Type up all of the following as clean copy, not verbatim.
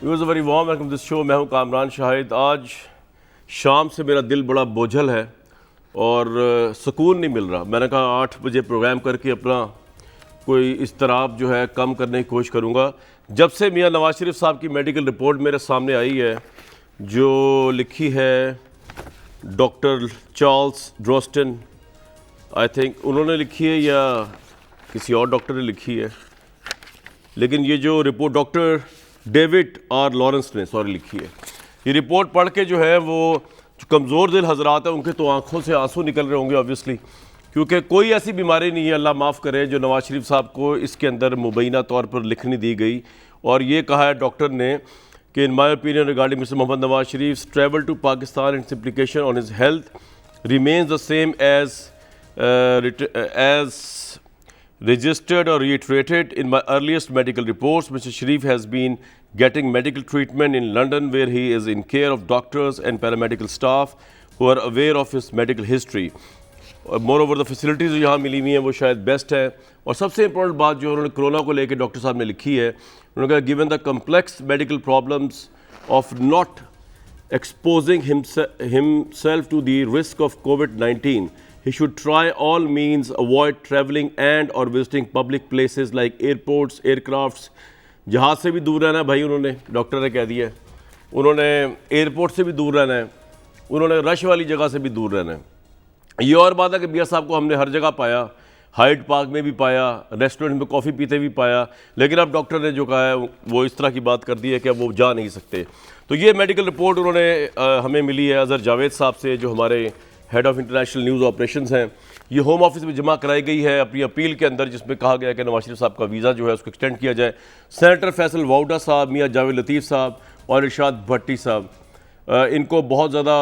Viewers very warm welcome this show. मैं हूं कामरान शाहिद। आज शाम से मेरा दिल बड़ा बोझल है और सुकून नहीं मिल रहा। मैंने कहा 8 बजे प्रोग्राम करके अपना कोई इस्तराब जो है कम करने की कोशिश करूंगा। जब से मियां नवाज शरीफ साहब की मेडिकल रिपोर्ट मेरे सामने आई है, जो लिखी है डॉक्टर चार्ल्स ड्रोस्टन, आई थिंक उन्होंने लिखी है या किसी और डॉक्टर ने लिखी है, लेकिन ये जो report doctor David R Lawrence ने लिखी है, ये रिपोर्ट पढ़ के जो है वो जो कमज़ोर दिल हजरात हैं उनके तो आंखों से आंसू निकल रहे होंगे ऑब्वियसली, क्योंकि कोई ऐसी बीमारी नहीं है, अल्लाह माफ़ करे, जो नवाज शरीफ साहब को इसके अंदर मुबैना तौर पर लिखनी दी गई। और ये कहा है डॉक्टर ने कि in my opinion regarding mister Mohammad Nawaz Sharif travel to Pakistan and implication on his health remains the same as registered or reiterated in my earliest medical reports. Mr. Sharif has been getting medical treatment in London, where he is in care of doctors and paramedical staff who are aware of his medical history. Moreover, the facilities जो यहाँ मिली हुई हैं वो शायद best है। और सबसे important बात जो उन्होंने कोरोना को लेकर डॉक्टर साहब ने लिखी है, उन्होंने कहा given the complex medical problems of not exposing himself to the risk of COVID-19, he should try all means avoid traveling and or visiting public places like airports, aircrafts. जहाज़ से भी दूर रहना है भाई, उन्होंने डॉक्टर ने कह दिया है। उन्होंने एयरपोर्ट से भी दूर रहना है, उन्होंने रश वाली जगह से भी दूर रहना है। ये और बात है कि मियां साहब को हमने हर जगह पाया, हाइड पार्क में भी पाया, रेस्टोरेंट में कॉफ़ी पीते भी पाया, लेकिन अब डॉक्टर ने जो कहा है वो इस तरह की बात कर दी है कि अब वो जा नहीं सकते। तो ये मेडिकल रिपोर्ट उन्होंने हमें मिली है अज़हर जावेद साहब से, जो हमारे head of international news operations हैं। ये होम ऑफिस में जमा कराई गई है अपनी अपील के अंदर, जिसमें कहा गया कि नवाज शरीफ साहब का वीज़ा जो है उसको एक्सटेंड किया जाए। सेनेटर फैसल वाउडा साहब, मियां जावेद लतीफ़ साहब और इरशाद भट्टी साहब, इनको बहुत ज़्यादा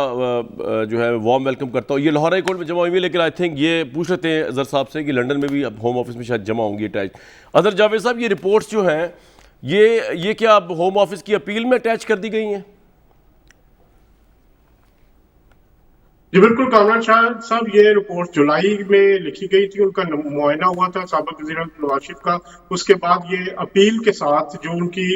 जो है वार्म वेलकम करता हूँ। ये लाहौर हाई कोर्ट में जमा हुई है, लेकिन आई थिंक ये पूछ लेते हैं अज़हर साहब से कि लंदन में भी अब होम ऑफिस में शायद जमा होंगी अटैच। अज़हर जावेद साहब, ये रिपोर्ट्स जो हैं ये क्या अब होम ऑफिस की अपील में अटैच कर दी गई हैं? जी बिल्कुल कामरान शाह साहब, ये रिपोर्ट जुलाई में लिखी गई थी, उनका मुआयना हुआ था साबिक़ वज़ीर नवाज शरीफ का। उसके बाद ये अपील के साथ जो उनकी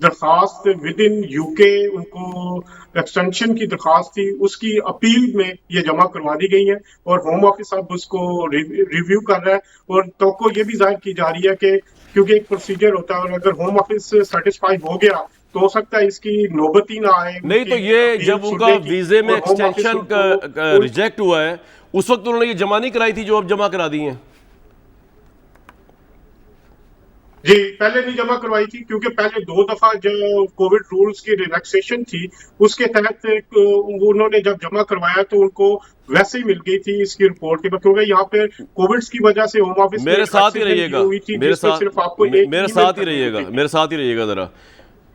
दरखास्त विद इन यूके उनको एक्सटेंशन की दरखास्त थी, उसकी अपील में ये जमा करवा दी गई है और होम ऑफिस अब उसको रिव्यू कर रहा है। और तो को ये भी जाहिर की जा रही है कि क्योंकि एक प्रोसीजर होता है और अगर होम ऑफिस सेटिस्फाई हो गया तो हो सकता है इसकी नौबत ही ना आए। नहीं तो ये जब उनका वीजे में एक्सटेंशन रिजेक्ट हुआ है उस वक्त उन्होंने ये जमा नहीं कराई थी जो अब जमा करा दी हैं? जी पहले नहीं जमा करवाई थी, क्योंकि पहले 2 दफा जो कोविड रूल्स की रिलैक्सेशन थी उसके तहत उन्होंने जब जमा करवाया तो उनको वैसे ही मिल गई थी इसकी रिपोर्ट के बाद, क्योंकि यहाँ पे कोविड की वजह से होम ऑफिस मेरे साथ ही रहिएगा, मेरे साथ ही रहिएगा जरा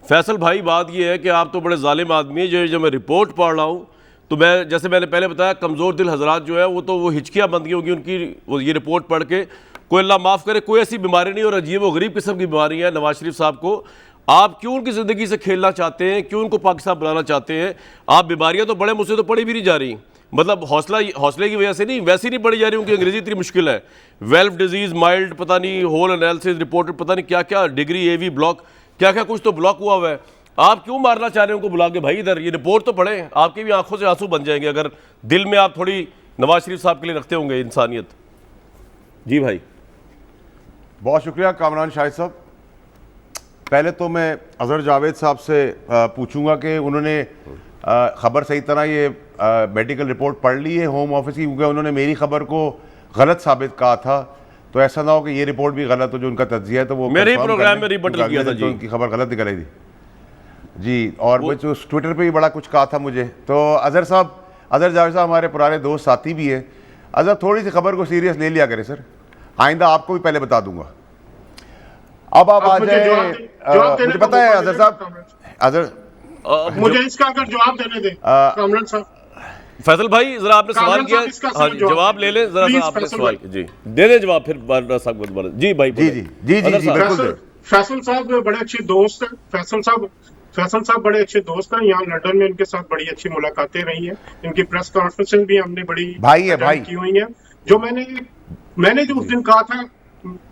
फैसल भाई। बात ये है कि आप तो बड़े जालिम आदमी है। जो मैं रिपोर्ट पढ़ रहा हूँ तो मैं, जैसे मैंने पहले बताया, कमज़ोर दिल हजरात जो है वो हिचकियाँ बंद होगी उनकी वो ये रिपोर्ट पढ़ के। कोई अल्लाह माफ़ करे कोई ऐसी बीमारी नहीं और अजीब व गरीब किस्म की बीमारी है नवाज शरीफ साहब को। आप क्यों उनकी ज़िंदगी से खेलना चाहते हैं, क्यों उनको पाकिस्तान बुलाना चाहते हैं? आप बीमारियाँ तो बड़े, मुझसे तो पढ़ी भी नहीं जा रही, मतलब हौसले की वजह से नहीं, वैसे नहीं पढ़ी जा रही, उनकी अंग्रेजी इतनी मुश्किल है। वेल्फ डिजीज़ माइल्ड, पता नहीं होल एनालिसिस रिपोर्टेड, पता नहीं क्या क्या, डिग्री AV ब्लॉक, क्या क्या कुछ तो ब्लॉक हुआ हुआ है। आप क्यों मारना चाह रहे हैं उनको बुला के? भाई इधर ये रिपोर्ट तो पढ़ें, आपकी भी आंखों से आंसू बन जाएंगे अगर दिल में आप थोड़ी नवाज शरीफ साहब के लिए रखते होंगे इंसानियत। जी भाई, बहुत शुक्रिया कामरान शाहिद साहब। पहले तो मैं अज़हर जावेद साहब से पूछूंगा कि उन्होंने ख़बर सही तरह ये मेडिकल रिपोर्ट पढ़ ली है होम ऑफिस की, क्योंकि उन्होंने मेरी खबर को गलत साबित कहा था, तो ऐसा ना हो कि ये रिपोर्ट भी गलत हो जो उनका तज्जिया है तो वो मेरे प्रोग्राम में रिबटल किया था जी, तो उनकी खबर गलत निकल आई थी जी। और वो जो ट्विटर पे भी बड़ा कुछ कहा था मुझे। तो अज़हर जावेद साहब हमारे पुराने दोस्त साथी भी हैं। अज़हर थोड़ी सी खबर को सीरियस ले लिया करें सर, आइंदा आपको भी पहले बता दूंगा। अब आप आ जाए, मुझे पता है अज़हर साहब, मुझे इसका अगर जवाब देने दें कामरान साहब। फैसल भाई जरा आपने सवाल किया, जवाब ले लें जरा सा, आपने सवाल जी दे दें जवाब, फिर जी भाई जी बिल्कुल। फैसल साहब बड़े अच्छे दोस्त हैं, फैसल साहब बड़े अच्छे दोस्त हैं। यहाँ लंदन में इनके साथ बड़ी अच्छी मुलाकातें रही हैं, इनकी प्रेस कॉन्फ्रेंस भी हमने बड़ी भाई की हुई हैं। जो मैंने जो उस दिन कहा था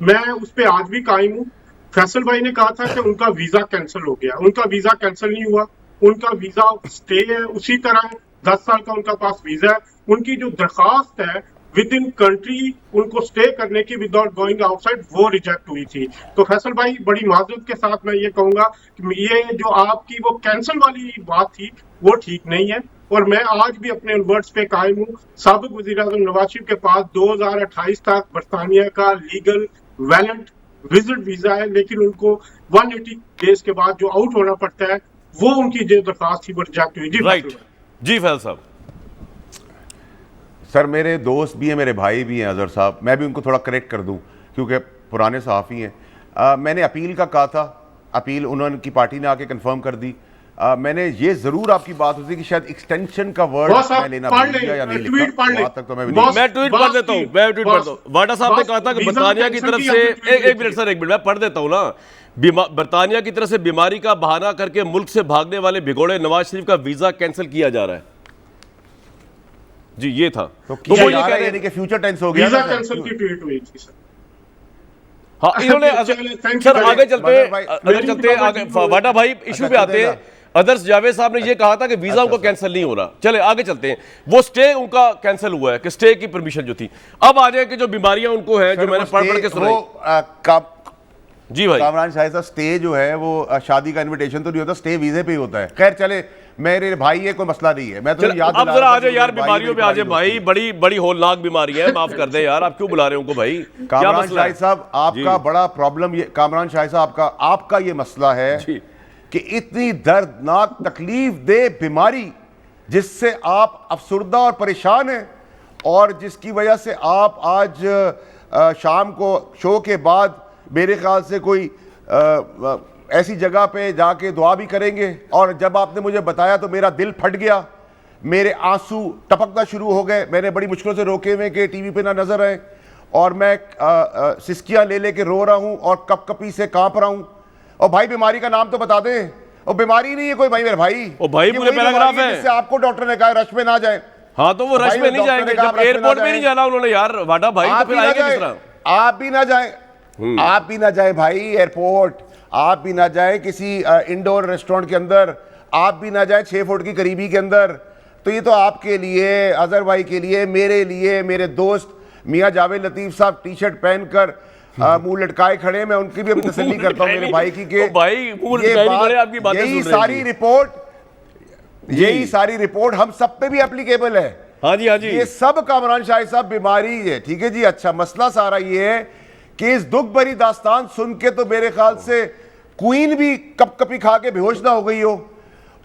मैं उस पर आज भी कायम हूँ। फैसल भाई ने कहा था कि उनका वीजा कैंसिल हो गया, उनका वीजा कैंसिल नहीं हुआ, उनका वीजा स्टे है उसी तरह, 10 साल का उनका पास वीजा है। उनकी जो दरखास्त है विद इन कंट्री उनको स्टे करने की विदाउट गोइंग आउटसाइड, वो रिजेक्ट हुई थी। तो फैसल भाई बड़ी माजरत के साथ मैं ये कहूंगा कि ये जो आपकी वो कैंसिल वाली बात थी वो ठीक नहीं है, और मैं आज भी अपने वर्ड्स पे कायम हूँ। साबिक वज़ीर-ए-आज़म नवाज शरीफ के पास 2028 तक बरतानिया का लीगल वैलिड विजिट वीजा है, लेकिन उनको 180 डेज के बाद जो आउट होना पड़ता है, वो उनकी जो दरखास्त थी वो रिजेक्ट हुई। जी राइट जी फैसल साहब। सर मेरे दोस्त भी हैं, मेरे भाई भी हैं अजहर साहब, मैं भी उनको थोड़ा करेक्ट कर दूं क्योंकि पुराने सहाफ़ी हैं। मैंने अपील का कहा था, अपील उन्होंने की पार्टी ने आके कंफर्म कर दी। मैंने ये जरूर आपकी बात होती कि शायद एक्सटेंशन का वर्ड मैं लेना भूल गया या नहीं लिखा, वहां तक तो मैं भी नहीं। मैं ट्वीट पढ़ देता हूं, मैं ट्वीट पढ़ता हूं। वाडा साहब ने कहा था कि बरतानिया की तरफ से एक मिनट सर, एक मिनट मैं पढ़ देता हूं ना। बरतानिया की तरफ से बीमारी का बहाना करके मुल्क से भागने वाले भिगोड़े नवाज शरीफ का वीजा कैंसिल किया जा रहा है जी, ये था। तो वो ये कह रहे हैं कि फ्यूचर टेंस हो गया, वीजा कैंसिल की ट्वीट हुई थी सर। हाँ इन्होंने सर आगे चलते आगे वाडा भाई इशू पे आते हैं। अदर्स जावेद साहब ने ये कहा था कि वीजा उनका कैंसिल नहीं हो रहा। चले आगे चलते हैं। वो स्टे उनका कैंसिल हुआ है कि स्टे की परमिशन जो थी। अब आ जाए कि जो बीमारियां उनको है जो मैंने पढ़ के सुनाई। जी भाई कामरान शाह साहब, स्टे जो है वो शादी का इनविटेशन तो नहीं होता, स्टे वीजे पे ही होता है। खैर चले, मेरे भाई है, कोई मसला नहीं है। मैं तो याद अब जरा आ जाए यार बीमारियों पे आ जाए भाई, बड़ी बड़ी होलनाक बीमारी है, माफ कर दे यार, आप क्यों बुला रहे हो उनको भाई? कामरान शाह साहब आपका बड़ा प्रॉब्लम ये, कामरान शाह साहब आपका ये मसला है कि इतनी दर्दनाक तकलीफ दे बीमारी जिससे आप अफसुर्दा और परेशान हैं, और जिसकी वजह से आप आज शाम को शो के बाद मेरे ख्याल से कोई ऐसी जगह पे जाके दुआ भी करेंगे। और जब आपने मुझे बताया तो मेरा दिल फट गया, मेरे आंसू टपकना शुरू हो गए। मैंने बड़ी मुश्किलों से रोके हुए कि टीवी पे ना नजर आए, और मैं सिसकियां ले लेके रो रहा हूं और कपकपी से कांप रहा हूं। और भाई बीमारी का नाम तो बता दें। और बीमारी नहीं है कोई भाई, मेरे भाई पूरे पैराग्राफ है जिससे आपको डॉक्टर ने कहा रश में ना जाए। हाँ तो वो रश में नहीं जाएंगे, जब एयरपोर्ट में नहीं जाना उन्होंने यार वाडा भाई, तो फिर आएंगे किस तरह? आप भी ना जाए, आप भी ना जाए भाई एयरपोर्ट, आप भी ना जाए किसी इंडोर रेस्टोरेंट के अंदर, आप भी ना जाए 6 फुट की करीबी के अंदर। तो ये तो आपके लिए, अजहर भाई के लिए, मेरे लिए, मेरे दोस्त मियां जावेद लतीफ साहब टी शर्ट पहनकर मुंह लटकाए खड़े, मैं उनकी भी अभी तसल्ली करता हूं मेरे भाई की कि यही सारी रिपोर्ट हम सब पे भी एप्लीकेबल है। हाँ जी, हाँ जी, ये सब कामरान शाह साहब बीमारी है, ठीक है जी। अच्छा, मसला सारा ये है कि इस दुख भरी दास्तान सुन के तो मेरे ख्याल से क्वीन भी कपकपी खा के बेहोश ना हो गई हो,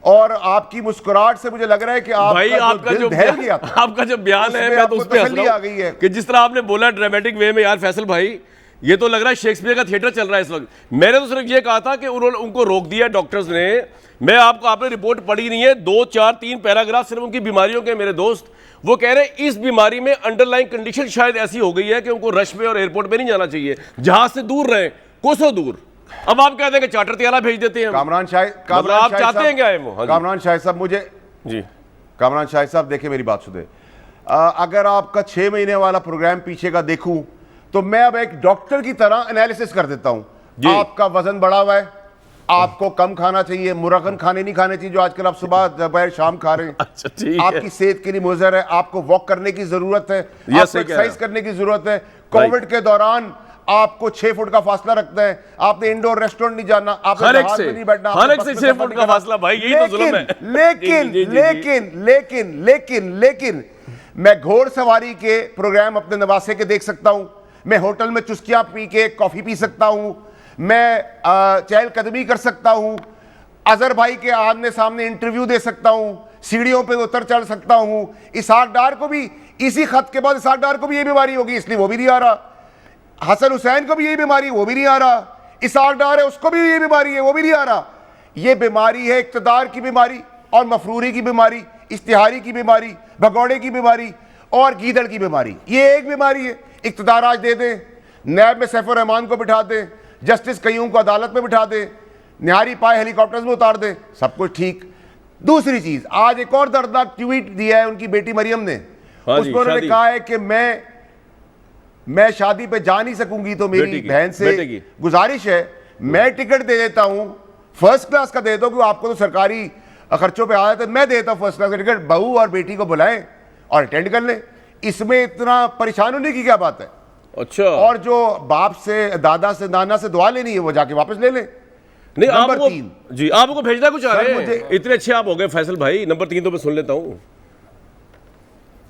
और आपकी मुस्कुराहट से मुझे लग रहा है कि आपका जो दहल गया था, आपका जो बयान है, मैं तो उस पे हंस रहा हूं कि जिस तरह आपने बोला ड्रामेटिक वे में यार फैसल भाई, ये तो लग रहा है शेक्सपियर का थिएटर चल रहा है इस वक्त। मैंने तो सिर्फ ये कहा था कि उन्होंने उनको रोक दिया डॉक्टर्स ने। मैं आपने रिपोर्ट पढ़ी नहीं है, 2, 4, 3 पैराग्राफ सिर्फ उनकी बीमारियों के। मेरे दोस्त वो कह रहे हैं इस बीमारी में अंडरलाइंग कंडीशन शायद ऐसी हो गई है कि उनको रश में और एयरपोर्ट पे नहीं जाना चाहिए, जहाज से दूर रहे, कोसों दूर। अब आप कहते हैं कि चार्टर त्याला भेज देते हैं कामरान शाह, आप चाहते हैं क्या है वो? कामरान शाह साहब मुझे जी, कामरान शाह साहब देखिए मेरी बात सुने, अगर आपका 6 महीने वाला प्रोग्राम पीछे का देखूं तो मैं अब एक डॉक्टर की तरह एनालिसिस कर देता हूं। आपका वजन बढ़ा हुआ है, आपको कम खाना चाहिए, मुरगन खाने नहीं खाने चाहिए जो आजकल आप सुबह दोपहर शाम खा रहे हैं। अच्छा, ठीक है। आपकी सेहत के लिए मुज़र है, आपको वॉक करने की जरूरत है, आपको एक्सरसाइज करने की जरूरत है। कोविड के दौरान आपको 6 फुट का फासला रखना है, आपने इंडोर रेस्टोरेंट नहीं जाना, आपने जहाज में नहीं बैठना, हर एक से 6 फुट का फासला भाई, यही तो जुल्म है। लेकिन मैं घोड़ सवारी के प्रोग्राम अपने नवासे के देख सकता हूं, मैं होटल में चुस्कियां पी के कॉफी पी सकता हूं, मैं चहलकदमी कर सकता हूं, अजहर भाई के आमने सामने इंटरव्यू दे सकता हूं, सीढ़ियों पे उतर चढ़ सकता हूं। इसहाक डार को भी इसी खत के बाद इसहाक डार को भी यही बीमारी होगी, इसलिए वो भी नहीं आ रहा। हसन हुसैन को भी यही बीमारी, वो भी नहीं आ रहा। इसहाक डार है, उसको भी यही बीमारी है, वो भी नहीं आ रहा। ये बीमारी है इक़्तिदार की बीमारी, और मफरूरी की बीमारी, इश्तिहारी की बीमारी, भगौड़े की बीमारी, और गीदड़ की बीमारी। ये एक बीमारी है। इक़्तिदार आज दे दें, नैब में सैफुर रहमान को बिठा दें, जस्टिस कयूम को अदालत में बिठा दें, निहारी पाए हेलीकॉप्टर्स में उतार दें, सब कुछ ठीक। दूसरी चीज, आज एक और दर्दनाक ट्वीट दिया है उनकी बेटी मरियम ने। उसमें उन्होंने कहा है कि मैं शादी पे जा नहीं सकूंगी, तो मेरी बहन से गुजारिश है मैं टिकट दे देता हूं, फर्स्ट क्लास का दे दो, कि आपको तो सरकारी खर्चों पे आया, तो मैं देता हूं फर्स्ट क्लास का टिकट, बहू और बेटी को बुलाएं और अटेंड कर लें। इसमें इतना परेशान होने की क्या बात है? अच्छा, और जो बाप से, दादा से, नाना से दुआ लेनी है वो जाके वापस ले लें। नहीं नंबर आपको 3 जी, आपको भेजना कुछ आ सर, रहे हैं, मुझे- इतने अच्छे आप हो गए फैसल भाई। नंबर 3 तो मैं सुन लेता हूँ।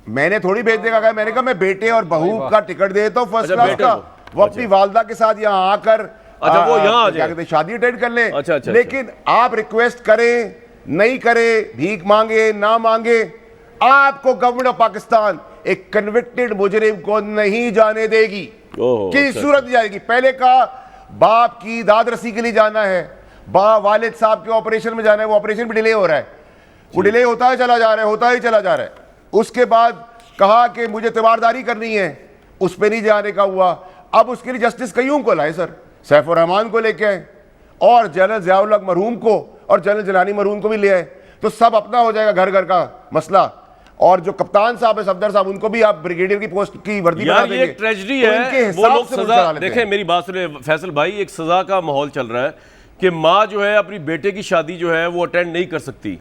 मैंने थोड़ी भेजने का कहा, मैंने कहा मैं बेटे और बहू का टिकट दे देता हूँ फर्स्ट अच्छा, क्लास बेटे का, को। वो अपनी वालदा के साथ यहाँ आकर अच्छा, वो यहाँ आ क्या जाए। कहते हैं, शादी अटेंड कर ले। अच्छा, अच्छा, लेकिन आप रिक्वेस्ट करें, नहीं करें, भीख मांगे ना मांगे, आपको गवर्नमेंट ऑफ पाकिस्तान एक कन्विक्टेड मुजरिम को नहीं जाने देगी। ओह, किस अच्छा, सूरत जाएगी? पहले का बाप की दाद रसी के लिए जाना है, वालिद साहब के ऑपरेशन में जाना है, वो ऑपरेशन भी डिले हो रहा है, वो डिले होता है चला जा रहा है, होता ही चला जा रहा है। उसके बाद कहा कि मुझे तीमारदारी करनी है, उस पर नहीं जाने का हुआ। अब उसके लिए जस्टिस कईयों को लाए सर, सैफ उर रहमान को लेके आए और जनरल ज़ियाउल हक मरहूम को और जनरल जिलानी मरहूम को भी ले आए, तो सब अपना हो जाएगा घर घर का मसला। और जो कप्तान साहब है, सफदर साहब, उनको भी आप ब्रिगेडियर की पोस्ट की वर्दी बना यार देंगे। ये एक ट्रेजेडी तो है, इनके वो हिसाब लोग से मुझे सजा चला लेते देखें। हैं। मेरी बात सुने फैसल भाई, एक सजा का माहौल चल रहा है कि माँ जो है अपनी बेटे की शादी जो है वो अटेंड नहीं कर सकती,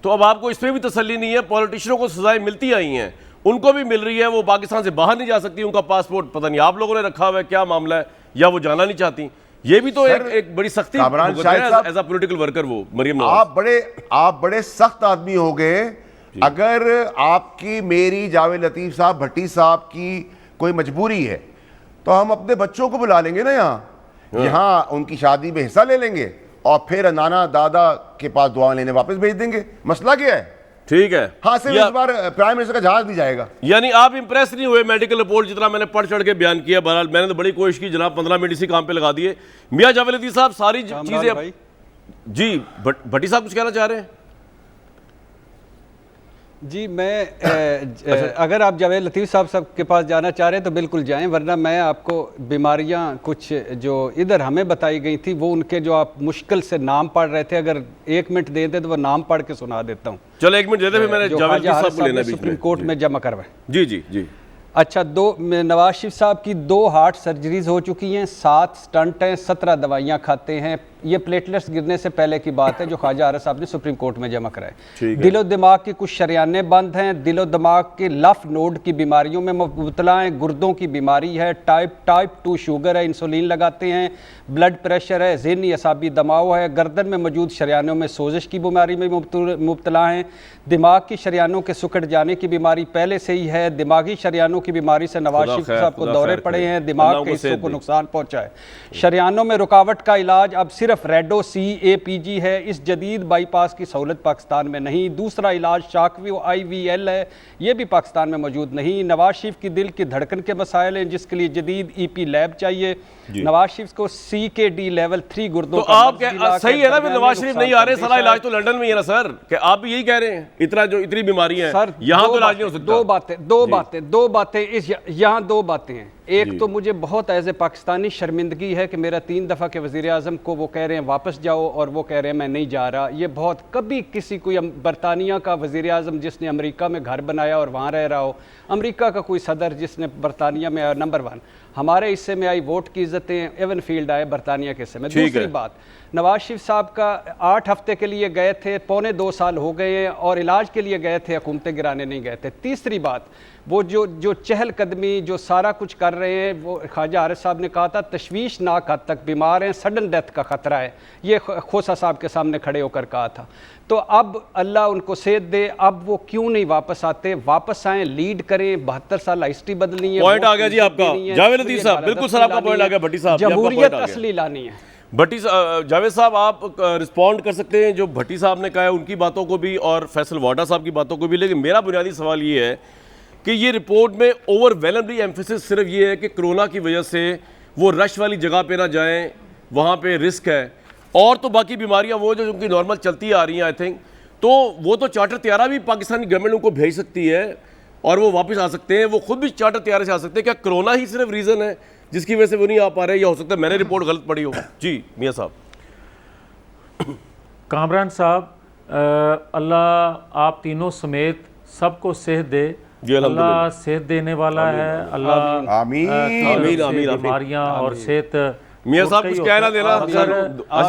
तो अब आपको इसमें भी तसल्ली नहीं है। पॉलिटिशियनों को सजाएं मिलती आई हैं, उनको भी मिल रही है, वो पाकिस्तान से बाहर नहीं जा सकती, उनका पासपोर्ट पता नहीं आप लोगों ने रखा हुआ है, क्या मामला है, या वो जाना नहीं चाहती। ये भी तो एक बड़ी सख्ती कामरान भुगत रहे हैं Shahid as a political worker वो मरियम नवाज। आप बड़े सख्त आदमी हो गए। अगर आपकी, मेरी, जावेद लतीफ साहब, भट्टी साहब की कोई मजबूरी है तो हम अपने बच्चों को बुला लेंगे ना, यहाँ उनकी शादी में हिस्सा ले लेंगे और फिर नाना दादा के पास दुआ लेने वापस भेज देंगे। मसला क्या है? ठीक है। हाँ, सिर्फ इस बार प्राइम मिनिस्टर का जहाज नहीं जाएगा। यानी आप इंप्रेस नहीं हुए मेडिकल रिपोर्ट जितना मैंने पढ़ चढ़ के बयान किया। बहरहाल मैंने तो बड़ी कोशिश की जनाब, 15 मिनट इसी काम पे लगा दिए। मियां जावेद लतीफ साहब, सारी चीजें जी, भट्टी साहब कुछ कहना चाह रहे हैं? जी, मैं अगर आप जावेद लतीफ़ साहब के पास जाना चाह रहे हैं तो बिल्कुल जाएं, वरना मैं आपको बीमारियां कुछ जो इधर हमें बताई गई थी, वो उनके जो आप मुश्किल से नाम पढ़ रहे थे, अगर 1 मिनट दे दे तो वो नाम पढ़ के सुना देता हूँ। चलो 1 मिनट दे दे, फिर मैंने जावेद लतीफ साहब को लेना बीच में। सुप्रीम कोर्ट में जमा करवाए। जी जी जी। अच्छा, नवाज शरीफ साहब की 2 हार्ट सर्जरीज हो चुकी हैं, 7 स्टंट हैं, 17 दवाइयाँ खाते हैं। ये प्लेटलेट्स गिरने से पहले की बात है जो ख्वाजा आरिफ साहब ने सुप्रीम कोर्ट में जमा कराए। दिलो दिमाग की कुछ शरियाने बंद हैं, दिलो दिमाग के लफ नोड की बीमारियों में मुबतला हैं, गुर्दों की बीमारी है, टाइप 2 शुगर है, इंसुलिन लगाते हैं, ब्लड प्रेशर है, ज़हनी असाबी दमाव है, गर्दन में मौजूद शरियानों में सोजिश की बीमारी में मुबतला हैं, दिमाग की शरियानों के सुकड़ जाने की बीमारी पहले से ही है, दिमागी शरियानों की बीमारी से नवाज शरीफ साहब को दौरे पड़े हैं, दिमाग के हिस्सों को नुकसान पहुंचा है। शरियानों में रुकावट का इलाज अब सिर्फ रेडो CAPG है, इस जदीद बाईपास की सहूलत पाकिस्तान में नहीं। दूसरा इलाज शाकवी IVL है, ये भी पाकिस्तान में मौजूद नहीं। नवाज शरीफ की दिल की धड़कन के मसाइल हैं जिसके लिए जदीद EP लैब चाहिए। नवाज शरीफ को CKD लेवल 3 गुर्दों तो आप सही है ना, फिर नवाज शरीफ नहीं आ रहे, सारा इलाज तो लंदन में ही है ना सर, कि आप भी यही कह रहे हैं? इतनी बीमारी है सर, यहाँ तो इलाज नहीं हो सकता। दो बातें यहाँ 2 बातें हैं। एक तो मुझे बहुत एज ए पाकिस्तानी शर्मिंदगी है कि मेरा 3 दफ़ा के वज़ीर आज़म को वो कह रहे हैं वापस जाओ और वो कह रहे हैं मैं नहीं जा रहा। ये बहुत, कभी किसी कोई बरतानिया का वज़ीर आज़म जिसने अमेरिका में घर बनाया और वहाँ रह रहा हो, अमेरिका का कोई सदर जिसने बरतानिया में आया, नंबर 1, हमारे हिस्से में आई वोट की इज्जतें, एवन फील्ड आए बरतानिया के हिस्से में। दूसरी बात, नवाज शरीफ साहब का 8 हफ्ते के लिए गए थे, 2.25 साल हो गए हैं और इलाज के लिए गए थे, हुकूमतें गिराने नहीं गए थे। तीसरी बात, वो जो चहलकदमी जो सारा कुछ कर रहे हैं, वो ख्वाजा आरिफ साहब ने कहा था तशवीशनाक हद तक बीमार हैं, सडन डेथ का ख़तरा है, ये खोसा साहब के सामने खड़े होकर कहा था। तो अब अल्लाह उनको सेहत दे, अब वो क्यों नहीं वापस आते? वापस आएँ, लीड करें, 72 साल हिस्ट्री बदलनी है। पॉइंट आ गया जी आपका जावेद लतीफ साहब, बिल्कुल सर आपका पॉइंट आ गया। भट्टी साहब, जमहूरियत असली लानी है। भट्टी जावेद साहब, आप रिस्पॉन्ड कर सकते हैं जो भट्टी साहब ने कहा है उनकी बातों को भी और फैसल वाडा साहब की बातों को भी। लेकिन मेरा बुनियादी सवाल ये है कि ये रिपोर्ट में ओवरवेलमली एम्फेसिस सिर्फ ये है कि कोरोना की वजह से वो रश वाली जगह पे ना जाएं, वहाँ पे रिस्क है, और तो बाकी बीमारियाँ वो जो उनकी नॉर्मल चलती आ रही हैं आई थिंक, तो वो तो चार्टर त्यारा भी पाकिस्तानी गवर्नमेंट उनको भेज सकती है और वो वापस आ सकते हैं, वो खुद भी चार्टर त्यारे से आ सकते हैं। क्या कोरोना ही सिर्फ रीज़न है जिसकी वजह से वो नहीं आ पा रहे, या हो सकता है मैंने रिपोर्ट गलत पढ़ी हो? जी मियाँ साहब। कामरान साहब, अल्लाह आप तीनों समेत सबको सेहत दे। अल्लाह सेहत देने वाला है, अल्लाह आमीन बीमारियां और सेहत मियां साहब कुछ कहना देना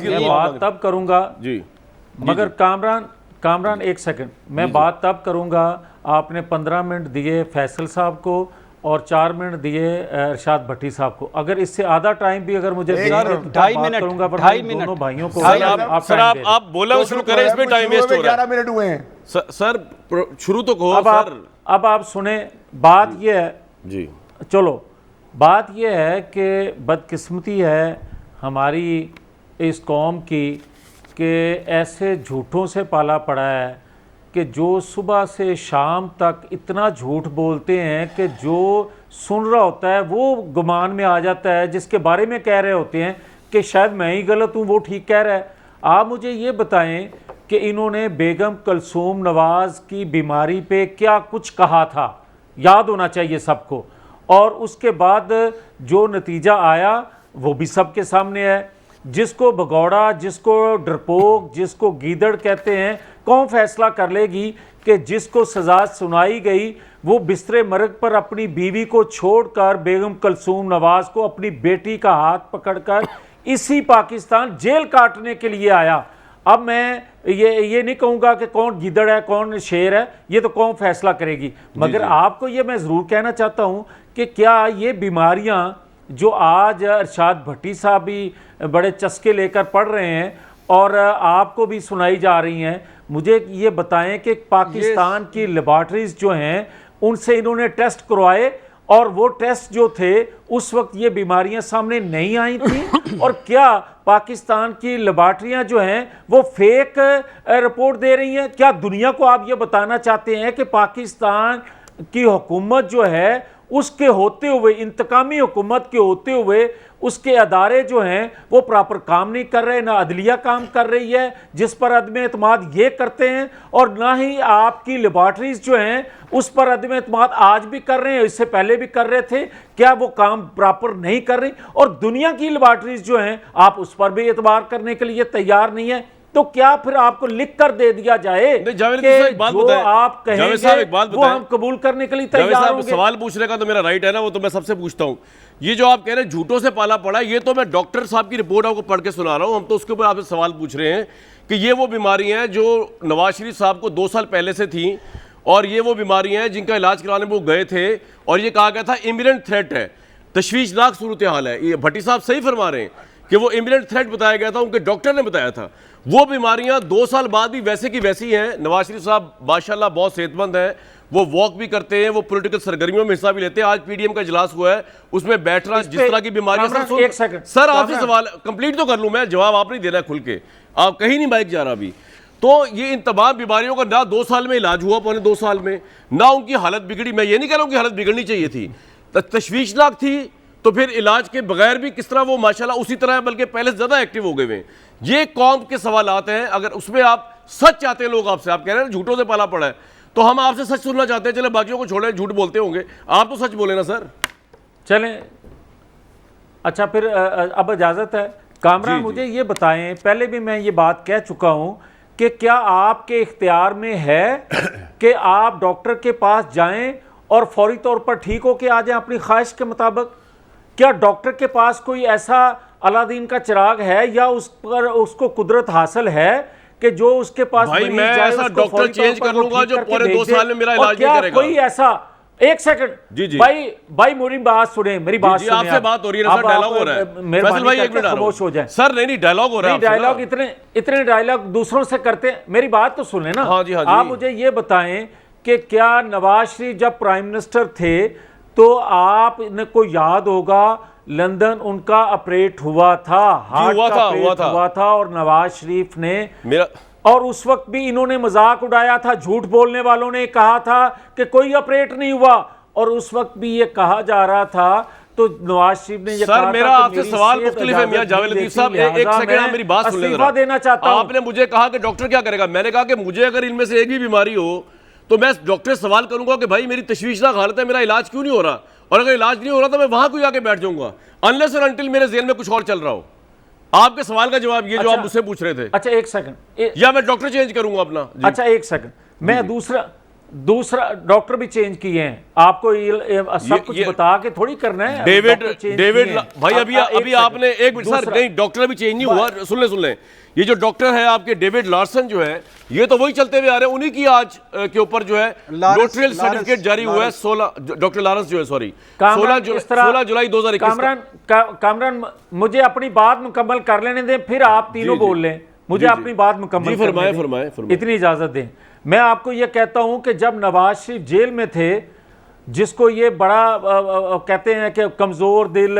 मैं बात तब करूंगा जी, मगर कामरान एक सेकंड, मैं बात तब करूंगा। आपने 15 मिनट दिए फैसल साहब को और 4 मिनट दिए इरशाद भट्टी साहब को। अगर इससे आधा टाइम भी अगर मुझे 2.5 मिनट करूंगा, पर 2.5 दोनों मिनट भाइयों को सर आप बोला वो शुरू करें, इसमें टाइम वेस्ट हो रहा है। 11 मिनट हुए हैं सर शुरू तो कहो सर। अब आप सुने, बात यह है जी, चलो बात यह है कि बदकिस्मती है हमारी इस कौम की कि ऐसे झूठों से पाला पड़ा है कि जो सुबह से शाम तक इतना झूठ बोलते हैं कि जो सुन रहा होता है वो गुमान में आ जाता है, जिसके बारे में कह रहे होते हैं कि शायद मैं ही गलत हूँ, वो ठीक कह रहा है। आप मुझे ये बताएं कि इन्होंने बेगम कलसूम नवाज़ की बीमारी पे क्या कुछ कहा था, याद होना चाहिए सबको, और उसके बाद जो नतीजा आया वो भी सबके सामने है। जिसको भगौड़ा, जिसको डरपोक, जिसको गीदड़ कहते हैं, कौन फैसला कर लेगी कि जिसको सज़ा सुनाई गई वो बिस्तरे मर्ग पर अपनी बीवी को छोड़कर बेगम कलसूम नवाज़ को अपनी बेटी का हाथ पकड़कर इसी पाकिस्तान जेल काटने के लिए आया। अब मैं ये नहीं कहूँगा कि कौन गिदड़ है कौन शेर है, ये तो कौन फैसला करेगी। मगर आपको ये मैं ज़रूर कहना चाहता हूँ कि क्या ये बीमारियाँ जो आज इरशाद भट्टी साहब भी बड़े चस्के लेकर पढ़ रहे हैं और आपको भी सुनाई जा रही हैं, मुझे ये बताएं कि पाकिस्तान की लेबॉर्ट्रीज जो हैं उनसे इन्होंने टेस्ट करवाए और वो टेस्ट जो थे उस वक्त ये बीमारियां सामने नहीं आई थी, और क्या पाकिस्तान की लेबॉर्ट्रियां जो हैं वो फेक रिपोर्ट दे रही हैं? क्या दुनिया को आप ये बताना चाहते हैं कि पाकिस्तान की हुकूमत जो है उसके होते हुए, इंतकामी हुकूमत के होते हुए उसके अदारे जो हैं वो प्रॉपर काम नहीं कर रहे, ना अदलिया काम कर रही है जिस पर अदम एतमाद ये करते हैं, और ना ही आपकी लेबॉर्ट्रीज जो हैं उस पर अदम एतमाद आज भी कर रहे हैं, इससे पहले भी कर रहे थे। क्या वो काम प्रॉपर नहीं कर रही? और दुनिया की लेबॉर्ट्रीज जो हैं आप उस पर भी एतबार करने के लिए तैयार नहीं है, तो क्या फिर आपको लिख कर दे दिया जाए कि जो आप कहेंगे वो हम कबूल करने के लिए तैयार होंगे? सवाल पूछने का तो मेरा राइट है ना, वो तो मैं सबसे पूछता हूं। ये जो आप कह रहे हैं झूठों से पाला पड़ा, ये तो मैं डॉक्टर साहब की रिपोर्ट आपको पढ़ के सुना रहा हूं। हम तो उसके ऊपर आपसे सवाल पूछ रहे हैं कि ये वो बीमारियां हैं जो नवाज शरीफ साहब को 2 साल पहले से थी, और ये वो बीमारियां हैं जिनका इलाज कराने वो गए थे, और ये कहा गया था इमिनेंट थ्रेट है, तशवीशनाक सूरत हाल है। ये भट्टी साहब सही फरमा रहे हैं कि वो इमिनेंट थ्रेट बताया गया था, उनके डॉक्टर ने बताया था। वो बीमारियां 2 साल बाद भी वैसे की वैसी हैं। नवाज शरीफ साहब माशाल्लाह बहुत सेहतमंद हैं, वो वॉक भी करते हैं, वो पॉलिटिकल सरगर्मियों में हिस्सा भी लेते हैं। आज पीडीएम का इजलास हुआ है, उसमें बैठना, जिस तरह की बीमारियां सर आपसे सवाल कंप्लीट तो कर लूं मैं, जवाब आप नहीं दे रहा खुल के, आप कहीं नहीं माइक जा रहा अभी। तो ये इन तमाम बीमारियों का ना 2 साल में इलाज हुआ, पौने 2 साल में, ना उनकी हालत बिगड़ी। मैं ये नहीं कह रहा हूं कि हालत बिगड़नी चाहिए थी, तशवीशनाक थी, तो फिर इलाज के बगैर भी किस तरह वो माशाल्लाह उसी तरह है, बल्कि पहले से ज्यादा एक्टिव हो गए हैं। ये कौम के सवालात हैं, अगर उसमें आप सच चाहते हैं लोग आपसे, आप कह रहे हैं झूठों से पाला पड़ा है, तो हम आपसे सच सुनना चाहते हैं। चले बाकियों को छोड़े, झूठ बोलते होंगे, आप तो सच बोले ना सर। चलें, अच्छा फिर अब इजाजत है। कामरान मुझे ये बताएं, पहले भी मैं ये बात कह चुका हूं कि क्या आपके इख्तियार में है कि आप डॉक्टर के पास जाएं और फौरी तौर पर ठीक होके आ जाएं अपनी ख्वाहिश के मुताबिक? क्या डॉक्टर के पास कोई ऐसा अलादीन का चिराग है या उस पर उसको कुदरत हासिल है कि जो उसके पास भाई मैं ऐसा डॉक्टर चेंज कर लूंगा जो पूरे 2 साल में मेरा इलाज नहीं करेगा? कोई ऐसा, एक सेकंड जी भाई मेरी बात सुने, मेरी बात सुने। आपसे बात हो रही है ना सर, डायलॉग हो रहा है। फैसल भाई 1 मिनट खामोश हो जाए सर। नहीं डायलॉग हो रहा है, डायलॉग इतने डायलॉग दूसरों से करते हैं, मेरी बात तो सुने ना। हाँ जी, हाँ जी। आप मुझे ये बताएं कि क्या नवाज शरीफ जब प्राइम मिनिस्टर थे तो आपको याद होगा लंदन उनका ऑपरेट हुआ था, हार्ट का ऑपरेट हुआ था, और नवाज शरीफ ने और उस वक्त भी इन्होंने मजाक उड़ाया था, झूठ बोलने वालों ने कहा था कि कोई ऑपरेट नहीं हुआ, और उस वक्त भी ये कहा जा रहा था। तो नवाज शरीफ ने ये कहा, मेरा आपसे सवाल मुख्तलिफ है मियां जावेद लतीफ साहब, एक सेकंड आप मेरी बात सुन लें। देना चाहता हूं। आपने मुझे कहा कि डॉक्टर क्या करेगा, मैंने कहा कि मुझे अगर इनमें से एक भी बीमारी हो तो मैं डॉक्टर से सवाल करूंगा कि भाई मेरी तशवीशनाक हालत है, मेरा इलाज क्यों नहीं हो रहा, और अगर इलाज नहीं हो रहा तो मैं वहां कोई आके बैठ जाऊंगा, अनलेस और अनटिल मेरे ज़हन में कुछ और चल रहा हो। आपके सवाल का जवाब ये जो आप मुझसे पूछ रहे थे। अच्छा एक सेकंड, या मैं डॉक्टर चेंज करूंगा अपना? अच्छा एक सेकंड, मैं दूसरा दूसरा डॉक्टर भी चेंज किए हैं, आपको सब कुछ बता के थोड़ी करना है। डेविड भाई अभी आपने एक मिनट सर, नहीं डॉक्टर भी चेंज नहीं हुआ, सुन लें ये जो डॉक्टर है आपके डेविड लार्सन जो है, ये तो वही चलते हुए आ रहे हैं, उन्हीं की आज के ऊपर जो है नोटरियल सर्टिफिकेट जारी हुआ है 16 डॉक्टर लारेंस जो है, सॉरी 16 जुलाई 2021। कामरान मुझे अपनी बात मुकम्मल कर लेने दें, फिर आप तीनों बोल लें, मुझे अपनी बात मुकम्मल फरमाए इतनी इजाजत दें। मैं आपको ये कहता हूं कि जब नवाज शरीफ जेल में थे, जिसको ये बड़ा कहते हैं कि कमजोर दिल,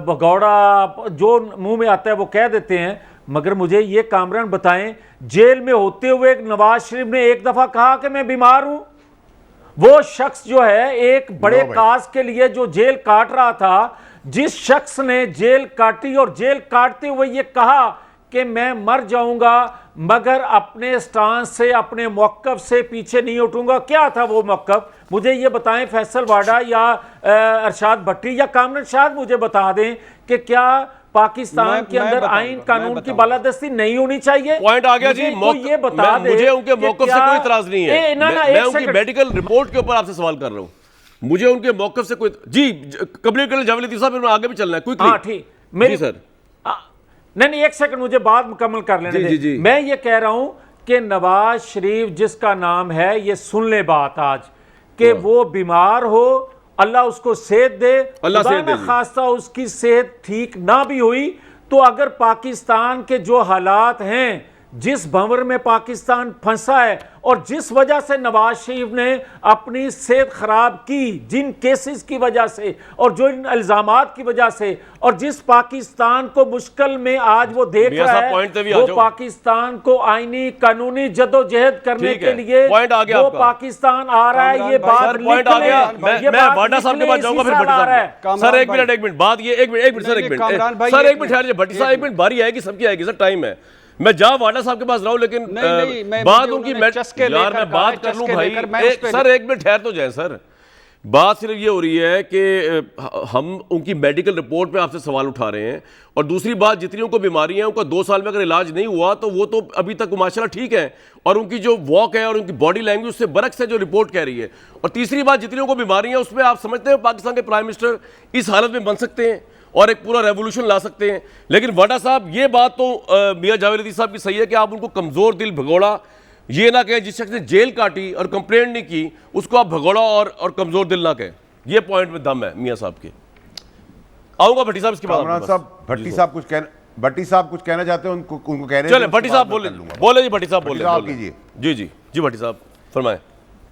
भगौड़ा, जो मुंह में आता है वो कह देते हैं, मगर मुझे ये कामरान बताएं, जेल में होते हुए नवाज शरीफ ने एक दफा कहा कि मैं बीमार हूं? वो शख्स जो है एक बड़े काज के लिए जो जेल काट रहा था, जिस शख्स ने जेल काटी और जेल काटते हुए ये कहा कि मैं मर जाऊंगा मगर अपने स्टांस से, अपने मौकफ से पीछे नहीं उठूंगा, क्या था वो मौकफ? मुझे ये बताएं फैसल वाडा या अरशाद भट्टी या कामरान शाह मुझे बता दें कि क्या पाकिस्तान के अंदर आइन कानून की बालादस्ती नहीं होनी चाहिए? पॉइंट आ गया जी। ये बता दे, मुझे उनके मौकफ से कोई इतराज नहीं है, मैं उनकी मेडिकल रिपोर्ट के ऊपर आपसे सवाल कर रहा हूं, मुझे उनके मौकफ से कोई जी कंप्लीट कर जावेद लतीफ साहब, आगे भी चलना है क्विकली। हाँ ठीक, मेरी सर नहीं एक सेकंड मुझे बात मुकम्मल कर लेने दे। मैं ये कह रहा हूं कि नवाज शरीफ जिसका नाम है, ये सुन ले बात आज कि वो बीमार हो, अल्लाह उसको सेहत दे, अल्लाह ना खास्ता उसकी सेहत ठीक ना भी हुई तो अगर पाकिस्तान के जो हालात हैं, जिस भंवर में पाकिस्तान फंसा है और जिस वजह से नवाज शरीफ ने अपनी सेहत खराब की, जिन केसेस की वजह से और जो इन इल्जामात की वजह से, और जिस पाकिस्तान को मुश्किल में आज वो देख रहा है, वो पाकिस्तान को आईनी कानूनी जदोजहद करने के लिए वो पाकिस्तान आ रहा है। ये बात मैं वाडा साहब के पास जाऊंगा, फिर भट्टी साहब। सर एक मिनट बात ये, एक मिनट सर, एक मिनट ठहरिए भट्टी साहब, एक मिनट, बारी आएगी, सबकी आएगी सर, टाइम है। मैं जा वाडा साहब के पास रहा हूं, लेकिन बात उनकी यार मैं बात कर लूं भाई, सर एक मिनट ठहर तो जाए सर। बात सिर्फ ये हो रही है कि हम उनकी मेडिकल रिपोर्ट पे आपसे सवाल उठा रहे हैं, और दूसरी बात जितनी उनको बीमारियां हैं, उनका 2 साल में अगर इलाज नहीं हुआ तो वो तो अभी तक माशाल्लाह ठीक है, और उनकी जो वॉक है और उनकी बॉडी लैंग्वेज उससे बरक्स है जो रिपोर्ट कह रही है। और तीसरी बात, जितनी उनको बीमारियां हैं उसमें आप समझते हैं पाकिस्तान के प्राइम मिनिस्टर इस हालत में बन सकते हैं और एक पूरा रेवोल्यूशन ला सकते हैं। लेकिन वाडा साहब ये बात तो मियां जावेद लतीफ साहब की सही है कि आप उनको कमजोर दिल, भगोड़ा ये ना कहें, जिस शख्स ने जेल काटी और कंप्लेंट नहीं की उसको आप भगोड़ा और कमजोर दिल ना कहें। ये पॉइंट में दम है मियां साहब के। आऊंगा भट्टी साहब इसके बाद। भट्टी साहब कुछ कहना चाहते हैं, उनको कह रहे हैं। चले भट्टी साहब बोले जी, भट्टी साहब बोले कीजिए। जी भट्टी साहब फरमाएं।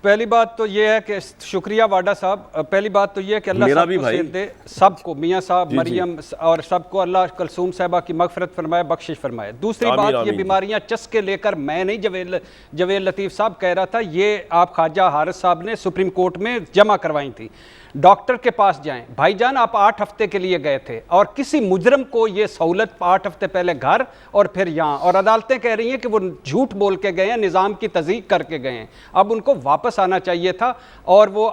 पहली बात तो ये है कि शुक्रिया वाडा साहब, पहली बात तो ये है कि अल्लाह सबको सेहत दे, सबको, मियाँ साहब, मरियम और सबको अल्लाह कलसूम साहबा की मगफरत फरमाए, बख्शिश फरमाए। दूसरी बात, ये बीमारियां चस्के लेकर मैं नहीं, जवेद लतीफ़ साहब कह रहा था, ये आप ख्वाजा हारिस साहब ने सुप्रीम कोर्ट में जमा करवाई थी। डॉक्टर के पास जाएं भाईजान, आप 8 हफ्ते के लिए गए थे और किसी मुजरम को ये सहूलत 8 हफ्ते पहले घर और फिर यहाँ, और अदालतें कह रही हैं कि वो झूठ बोल के गए हैं, निज़ाम की तज़ीक करके गए हैं, अब उनको वापस आना चाहिए था। और वो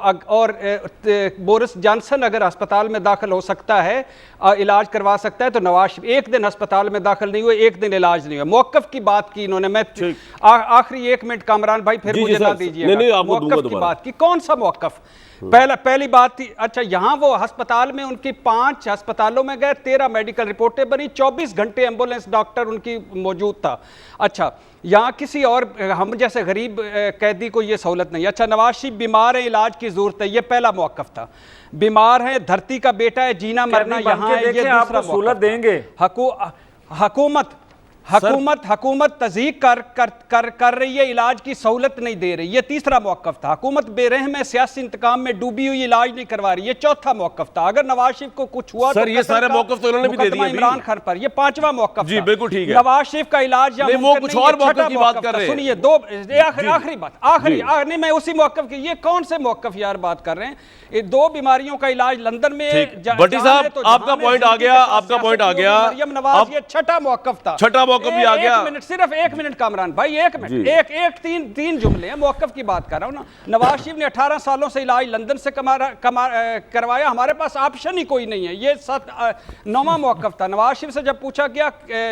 बोरिस जॉनसन अगर अस्पताल में दाखिल हो सकता है, इलाज करवा सकता है, तो नवाज शरीफ एक दिन अस्पताल में दाखिल नहीं हुए, एक दिन इलाज नहीं हुआ। मौक़िफ़ की बात की इन्होंने, मैं आखिरी 1 मिनट कामरान भाई फिर मुझे ना दीजिएगा, मौक़िफ़ की बात की, कौन सा मौक़िफ़? पहली बात थी, अच्छा यहाँ वो अस्पताल में उनकी 5 अस्पतालों में गए, 13 मेडिकल रिपोर्टें बनी, 24 घंटे एम्बुलेंस डॉक्टर उनकी मौजूद था। अच्छा, यहाँ किसी और हम जैसे गरीब कैदी को ये सहूलत नहीं। अच्छा, नवाज शरीफ बीमार है, इलाज की जरूरत है, ये पहला मौक़िफ़ था। बीमार है, धरती का बेटा है, जीना मरना यहाँ है, ये दूसरा सहूलत देंगे। हुकूमत तज़ीक कर रही है, इलाज की सहूलत नहीं दे रही, ये तीसरा मौक़िफ़ था। हुकूमत बेरहम है, सियासी इंतकाम में डूबी हुई, इलाज नहीं करवा रही, ये चौथा मौक़िफ़ था। अगर नवाज शरीफ को कुछ हुआ सर, ये सारे मौक़िफ़ तो उन्होंने भी दे दिए इमरान खान पर, ये 5वां मौक़िफ़ जी, बिल्कुल ठीक है। नवाज शरीफ का इलाज या वो कुछ और मौक़िफ़ की बात कर रहे हैं। सुनिए, आखिरी बात, नहीं मैं उसी मौक़िफ़ की, ये कौन से मौक़िफ़ यार बात कर रहे हैं? ये 2 बीमारियों का इलाज लंदन में। भट्टी साहब आपका पॉइंट आ गया, आपका पॉइंट आ गया। मरियम नवाज, ये छठा मौक़िफ़ था। छठा मौकफ भी आ गया। एक मिनट, सिर्फ 1 मिनट कामरान भाई, 1 मिनट, एक तीन जुमले हैं, मौकफ की बात कर रहा हूँ ना। नवाज शरीफ ने 18 सालों से इलाज लंदन से करवाया, हमारे पास ऑप्शन ही कोई नहीं है। ये 9वां मौकफ था। नवाज शरीफ से जब पूछा गया,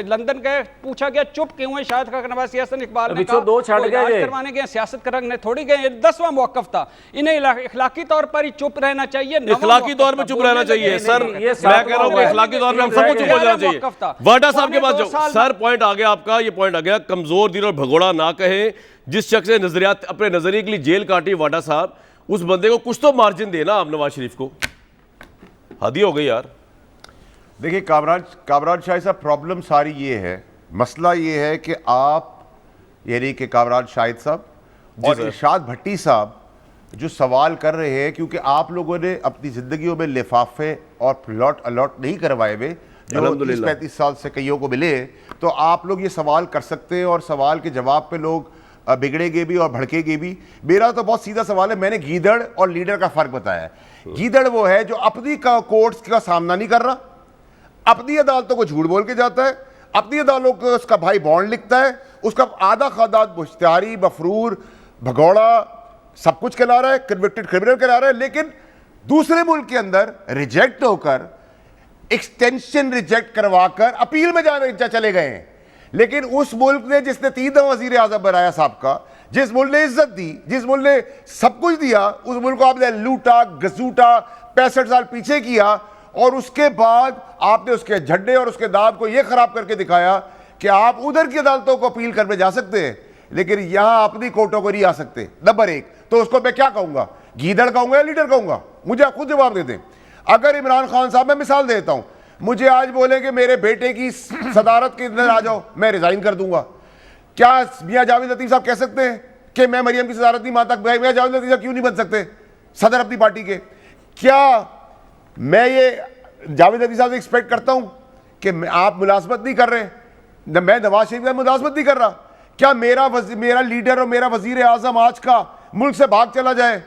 लंदन गए, पूछा गया चुप क्यों है, शायद नवाज सियासत इकबाल ने कहा दो छड़ गए करवाने गए, सियासत करने थोड़ी गए। 10वां मौकफ था। इन्हें इखलाकी तौर पर ही चुप रहना चाहिए, इखलाकी तौर में चुप रहना चाहिए सर। मैं कह रहा हूँ इखलाकी तौर में हम सबको चुप हो जाना चाहिए। वाडा साहब के पास जाओ सर। पॉइंट आ गया आपका, ये पॉइंट आ गया, कमजोर दिल और भगोड़ा ना कहे। जिस शख्स ने नजरियात अपने नजरिए के लिए जेल काटी वाडा साहब, उस बंदे को कुछ तो मार्जिन देना आप नवाज शरीफ को। हद ही हो गई यार। देखिए कामरान शाही साहब, प्रॉब्लम सारी ये है, मसला ये है कि आप यानी कि कामरान शाहिद साहब और इरशाद भट्टी साहब जो सवाल कर रहे हैं, क्योंकि आप लोगों ने अपनी ज़िंदगियों में लिफाफे और प्लॉट अलॉट नहीं करवाए हुए जो 30-35 साल से कईयों को मिले, तो आप लोग ये सवाल कर सकते हैं और सवाल के जवाब पे लोग बिगड़ेंगे भी और भड़केंगे भी। मेरा तो बहुत सीधा सवाल है, मैंने गीदड़ और लीडर का फ़र्क बताया है। गीदड़ वो है जो अपनी कोर्ट्स का सामना नहीं कर रहा, अपनी अदालतों को झूठ बोल के जाता है, अपनी अदालतों को उसका भाई बॉन्ड लिखता है, उसका आधा खादाद मुश्तारी मफरूर भगौड़ा सब कुछ कहला रहा है, कन्विक्टेड क्रिमिनल कहला रहा है, लेकिन दूसरे मुल्क के अंदर रिजेक्ट होकर, एक्सटेंशन रिजेक्ट करवाकर अपील में जाने चले गए हैं। लेकिन उस मुल्क ने जिसने 3 दफा वजीर आजम बनाया साहब का, जिस मुल्क ने इज्जत दी, जिस मुल्क ने सब कुछ दिया, उस मुल्क को आपने लूटा घसूटा 65 साल पीछे किया, और उसके बाद आपने उसके झंडे और उसके दाब को यह खराब करके दिखाया कि आप उधर की अदालतों को अपील करने जा सकते हैं, लेकिन यहां अपनी कोर्टों को नहीं आ सकते। नंबर 1 तो उसको मैं क्या कहूंगा, गीदड़ कहूंगा या लीडर कहूंगा? मुझे आप खुद जवाब दे दें। अगर इमरान खान साहब, मैं मिसाल देता हूं, मुझे आज बोले कि मेरे बेटे की सदारत के अंदर आ जाओ, मैं रिजाइन कर दूंगा, क्या मियां जावेद लतीफ साहब कह सकते हैं कि मैं मरियम की सदारत नहीं मानता? मियां जावेद लतीफ साहब क्यों नहीं बन सकते सदर अपनी पार्टी के? क्या मैं ये जावेद लतीफ साहब से एक्सपेक्ट करता हूं कि आप मुलाजमत नहीं कर रहे? मैं नवाज शरीफ का मुलाजमत नहीं कर रहा, क्या मेरा लीडर और मेरा वजीर आजम आज का मुल्क से भाग चला जाए